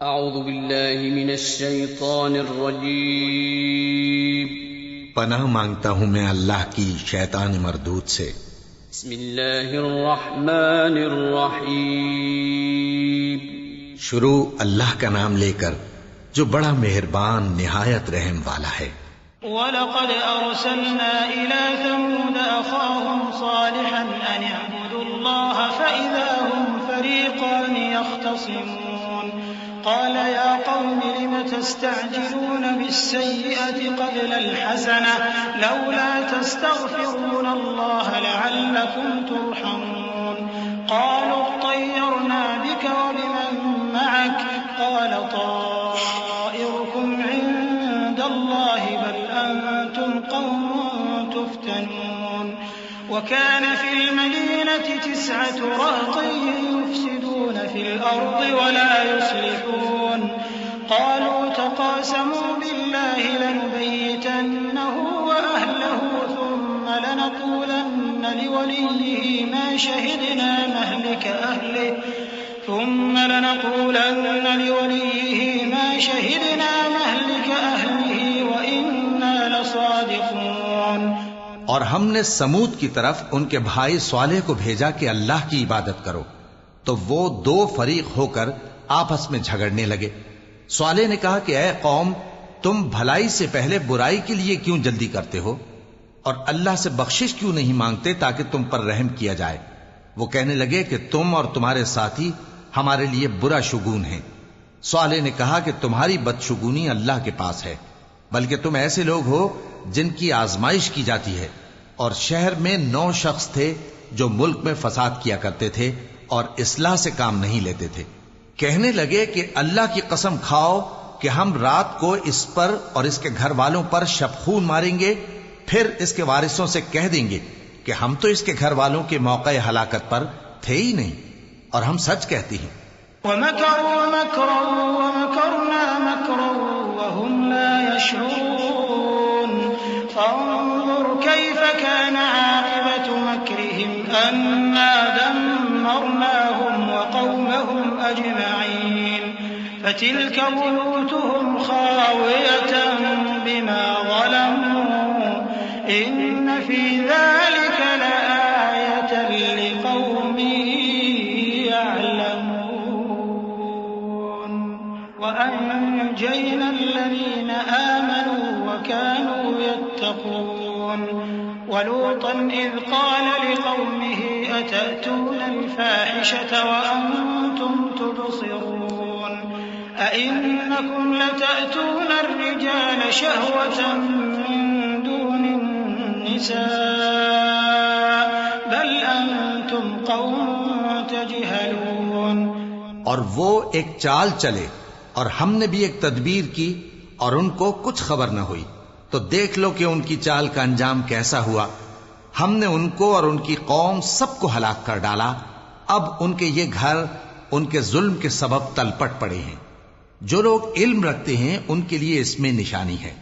अऊज़ु बिल्लाहि मिनश शैतानिर रजीम। पनाह मांगता हूँ मैं अल्लाह की शैतान मरदूद से। बिस्मिल्लाहिर रहमानिर रहीम। शुरू अल्लाह का नाम लेकर जो बड़ा मेहरबान निहायत रहम वाला है। वलक़द अरसलना इला समूद अख़ाहुम सालिहन अन अअ्बुदुल्लाह फ़इज़ा हुम फ़रीक़ान यख़्तसिमून क़ाल या क़ौमि लिम तस्तअजिलून बिस्सय्यिअति क़ब्लल हसनह लौला तस्तग़फ़िरून अल्लाह लअल्लकुम तुरहमून क़ालू अत्तयरना बिक व बिमन मअक क़ाल ताइरुकुम इन्दल्लाहि बल अंतुम क़ौमुन तुफ़्तनून वकान फ़िल मदीनति तिस्अतु रहतिन युफ़्सिदून फ़िल अर्दि वला युस्लिहून क़ालू तक़ासमू बिल्लाहि लनुबय्यितन्नहु व अहलहु थुम्म लनक़ूलन्न लिवलिय्यिहि मा शहिदना महलिक अहलिहि व इन्ना लसादिक़ून। और हमने समूद की तरफ उनके भाई स्वालेह को भेजा कि अल्लाह की इबादत करो, तो वो दो फरीक होकर आपस में झगड़ने लगे। स्वालेह ने कहा कि ऐ कौम, तुम भलाई से पहले बुराई के लिए क्यों जल्दी करते हो और अल्लाह से बख्शिश क्यों नहीं मांगते ताकि तुम पर रहम किया जाए। वो कहने लगे कि तुम और तुम्हारे साथी हमारे लिए बुरा शुगून हैं। स्वालेह ने कहा कि तुम्हारी बदशुगूनी अल्लाह के पास है, बल्कि तुम ऐसे लोग हो जिनकी आजमाइश की जाती है। और शहर में 9 शख्स थे जो मुल्क में फसाद किया करते थे और इस्लाह से काम नहीं लेते थे। कहने लगे कि अल्लाह की कसम खाओ कि हम रात को इस पर और इसके घर वालों पर शबखून मारेंगे, फिर इसके वारिसों से कह देंगे कि हम तो इसके घर वालों के मौके हलाकत पर थे ही नहीं, और हम सच कहती हैं। वमकरू मकरन वमकरना मकरन वहुम ला यशऊरून फंजुर कैफ कान आक़िबतु मकरिहिम अन्ना दम्मरनाहुम वक़ौमहुम अजमईन फतिल्क बुयूतुहुम खावियतन बिमा ज़लमू इन्न फी ज़ालिक लआयतन लिक़ौमिन यअलमून वअनजयना الذين آمنوا وكانوا يتقون ولوطا إذ قال لقومه أتأتون الفاحشة وأنتم تبصرون أئنكم لتأتون الرجال شهوة من دون النساء بل أنتم قوم تجهلون। और वो एक चाल चले और हमने भी एक तदबीर की और उनको कुछ खबर न हुई, तो देख लो कि उनकी चाल का अंजाम कैसा हुआ। हमने उनको और उनकी कौम सबको हलाक कर डाला। अब उनके ये घर उनके जुल्म के सबब तलपट पड़े हैं। जो लोग इल्म रखते हैं उनके लिए इसमें निशानी है,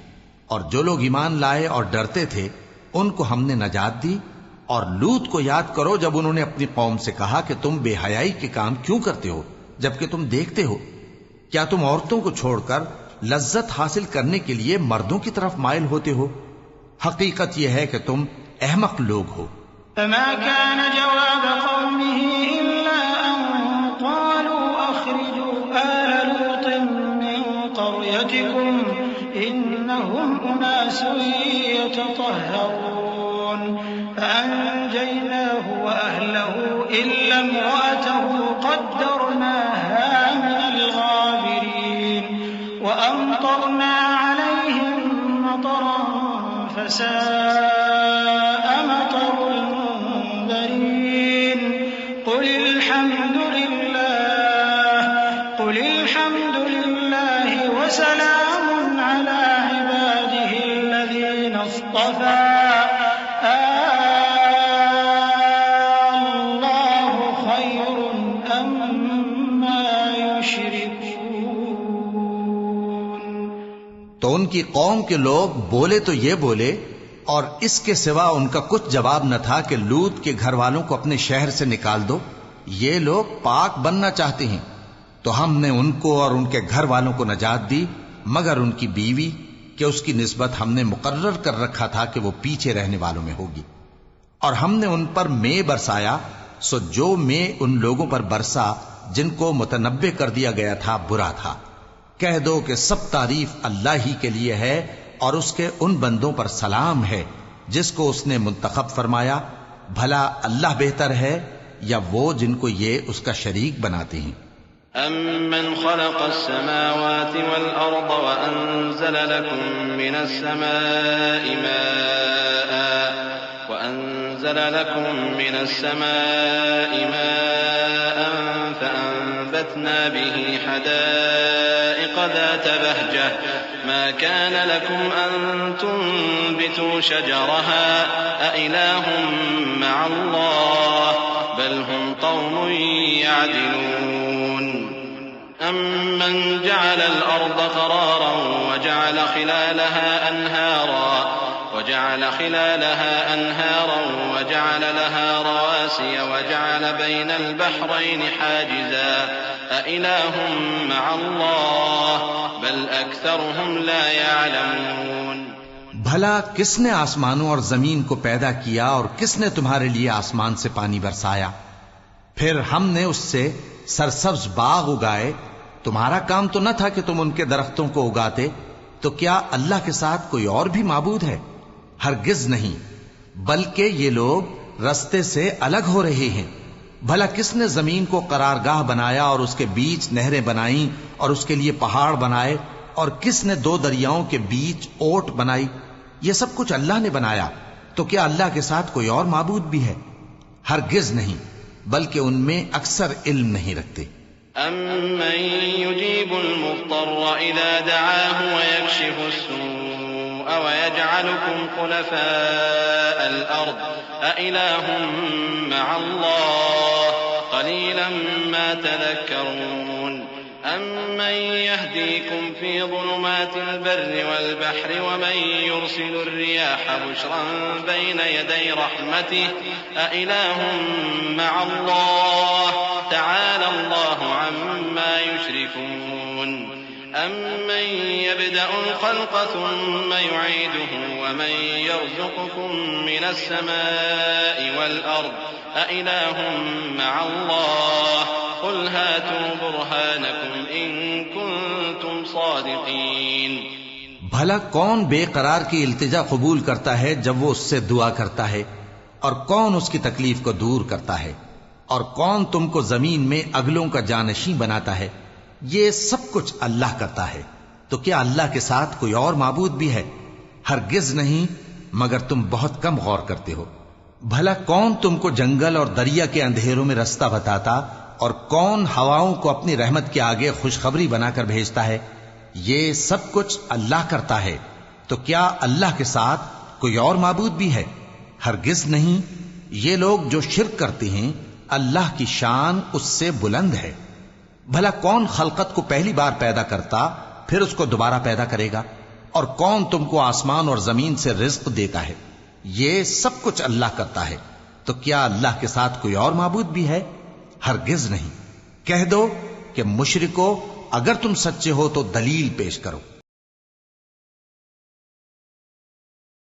और जो लोग ईमान लाए और डरते थे उनको हमने नजात दी। और लूत को याद करो जब उन्होंने अपनी कौम से कहा कि तुम बेहयाई के काम क्यों करते हो जबकि तुम देखते हो। क्या तुम औरतों को छोड़कर लज्जत हासिल करने के लिए मर्दों की तरफ माइल होते हो? हकीकत यह है कि तुम अहमक लोग हो। फमा कान जवाब कौमिही इल्ला अन क़ालू अख़रिजू आल लूतिन मिन क़र्यतिकुम इन्नहुम उनासुन यततहरून फ़अन्जयनाहु व अहलहु इल्ला इम्रअतहु क़द्दरनाहा मिनल गाबिरीन وأمطرنا عليهم مطرا فساء مطر المنذرين قل الحمد لله وسلام على عباده الذين اصطفى الله خير أما يشركون। तो उनकी कौम के लोग बोले तो ये बोले, और इसके सिवा उनका कुछ जवाब न था कि लूत के घर वालों को अपने शहर से निकाल दो। ये लोग पाक बनना चाहते हैं। तो हमने उनको और उनके घर वालों को नजात दी, मगर उनकी बीवी कि उसकी निस्बत हमने मुकर्रर कर रखा था कि वो पीछे रहने वालों में होगी। और हमने उन पर मे बरसाया, सो जो मे उन लोगों पर बरसा जिनको मुतनब्बे कर दिया गया था बुरा था। कह दो कि सब तारीफ अल्लाह ही के लिए है और उसके उन बंदों पर सलाम है जिसको उसने मुंतखब फरमाया। भला अल्लाह बेहतर है या वो जिनको ये उसका शरीक बनाते हैं। अम्मन ख़लक़स-समावाति वल-अर्द व अंज़ल लकुम मिनस-समाइ माअन फ़अंबतना बिही हदाइक़ ज़ात बहजह मा कान लकुम अन तुंबितू शजरहा अइलाहुम मअल्लाह बल हुम क़ौमुन यअदिलून। अम्मन जअलल अर्द क़रारन वजअल खिलालहा अन्हारन वजअल लहा रवासिय वजअल बैनल बहरैनि हाजिज़ा अइलाहुम मअल्लाह बल अक्सरुहुम ला यअलमून। भला किसने आसमानों और जमीन को पैदा किया और किसने तुम्हारे लिए आसमान से पानी बरसाया? फिर हमने उससे सरसब्ज बाग उगाए। तुम्हारा काम तो न था कि तुम उनके दरख्तों को उगाते। तो क्या अल्लाह के साथ कोई और भी माबूद है? हरगिज नहीं, बल्कि ये लोग रस्ते से अलग हो रहे हैं। भला किसने जमीन को करारगाह बनाया और उसके बीच नहरें बनाई और उसके लिए पहाड़ बनाए, और किसने दो दरियाओं के बीच ओट बनाई? ये सब कुछ अल्लाह ने बनाया। तो क्या अल्लाह के साथ कोई और माबूद भी है? हरगिज नहीं, बल्कि उनमें अक्सर इल्म नहीं रखते। अम्मन युजीबुल मुज़्तर्र इज़ा दअाहु व यक्शिफुस-सूअ व यजअलुकुम खुलफ़ाअल अर्द अइलाहुम मअल्लाह क़लीलन मा तज़क्करून। अम्मन यहदीकुम फ़ी ज़ुलुमातिल बर्रि वल बहरि वमन युरसिलुर रियाह बुशरन बैन यदै रहमतिहि अइलाहुम मअल्लाह तआला अल्लाहु अम्मा युश्रिकून। अम्मन यब्दअुल ख़ल्क़ थुम्मा युईदुहु वमन यर्ज़ुक़ुकुम मिनस-समाइ वल अर्द अइलाहुम मअल्लाह क़ुल हातू बुरहानकुम इन कुंतुम सादिक़ीन। भला कौन बेकरार की इल्तिजा कबूल करता है जब वो उससे दुआ करता है, और कौन उसकी तकलीफ को दूर करता है, और कौन तुमको जमीन में अगलों का जानशीं बनाता है? ये सब कुछ अल्लाह करता है। तो क्या अल्लाह के साथ कोई और माबूद भी है? हरगिज नहीं, मगर तुम बहुत कम गौर करते हो। भला कौन तुमको जंगल और दरिया के अंधेरों में रास्ता बताता, और कौन हवाओं को अपनी रहमत के आगे खुशखबरी बनाकर भेजता है? ये सब कुछ अल्लाह करता है। तो क्या अल्लाह के साथ कोई और माबूद भी है? हरगिज नहीं। ये लोग जो शिर्क करते हैं, अल्लाह की शान उससे बुलंद है। भला कौन खलकत को पहली बार पैदा करता फिर उसको दोबारा पैदा करेगा? और कौन तुमको आसमान और जमीन से रिज्क देता है? ये सब कुछ अल्लाह करता है। तो क्या अल्लाह के साथ कोई और माबूद भी है? हरगिज नहीं। कह दो कि मुशरिको, अगर तुम सच्चे हो तो दलील पेश करो।